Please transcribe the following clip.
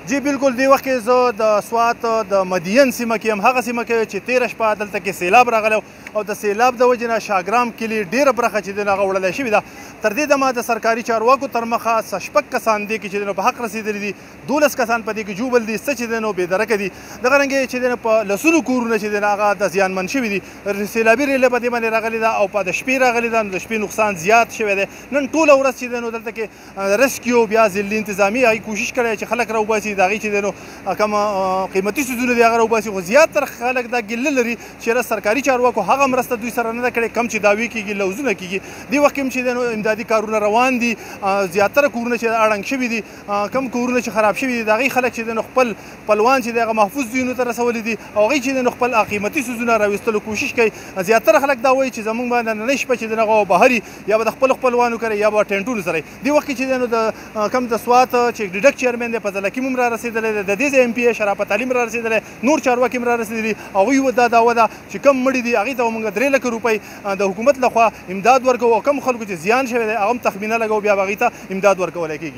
جی بالکل دې وخت کې زه د سوات د مدین سیمه کې یم، هغه سیمه کې چې تېره شپه دلته کې سیلاب راغلی او د سیلاب د وجې نه شاګرام کلي ډېره برخه چې دی نو هغه وړلی شوې ده. تر دې دمه د سرکاري چارواکو تر مخه شپږ کسان دې کې چې دی نو په حق رسېدلي دي، 12 کسان په دې کې ژوبل دي، څه چې دی نو بېدرکه دي. دغه رنګې چې دی نو په لسونو کورونه چې دی نو هغه د زیانمن شوي دي. سیلابي ریلې په دې باندې راغلې ده او په د شپې راغلې ده، نو د شپې نقصان زیات شوی دی. نن ټوله ورځ چې دی نو دلته کې رسکیو بیا ضلعي انتظامي هغوی کوشش کړی چې خلک راوباسي، د هغې چې دی نو کوم قیمتي څیزونه دي هغه راوباسي، خو زیاتره خلک دا ګیله لري چې سرکاري چارواکو هغه مرسته دوی سره نه ده کړې کم چې دعوې کېږي، لوزونه کېږي. دې وخت کې هم چې دی نو امدادي کارونه روان دي، زیاتره کورونه چې اړنګ شوي دي، کم کورونه چې خراب شوي دي د هغې خلک چې دی نو خپل خپلوان چې دی هغه محفوظ ځایونو ته رسولي دي او هغوی چې دی نو خپل قیمتي څیزونه راویستلو کوشش کوي. زیاتره خلک دا وایي چې زموږ باندې نننۍ شپه چې دی نو هغه بهر یا به د خپلو خپلوانو کره یا به ټینټونو سره. دې وخت کې چې دی نو د کم د سوات چې ډډک چیرمن دی فضل حکیم هم را رسېدلی دی، د دې ځای MP شرافت علي هم را رسېدلی، نور چارواکي هم را رسېدلي. هغوی دا دعوه ده چې کم مړي دي هغې ته به موږ 3 لکه روپۍ د حکومت لخوا امداد ورکوو او کم خلکو چې زیان شوی دی هغه هم تخمینه لګوو، بیا به هغې ته امداد ورکولی کېږي.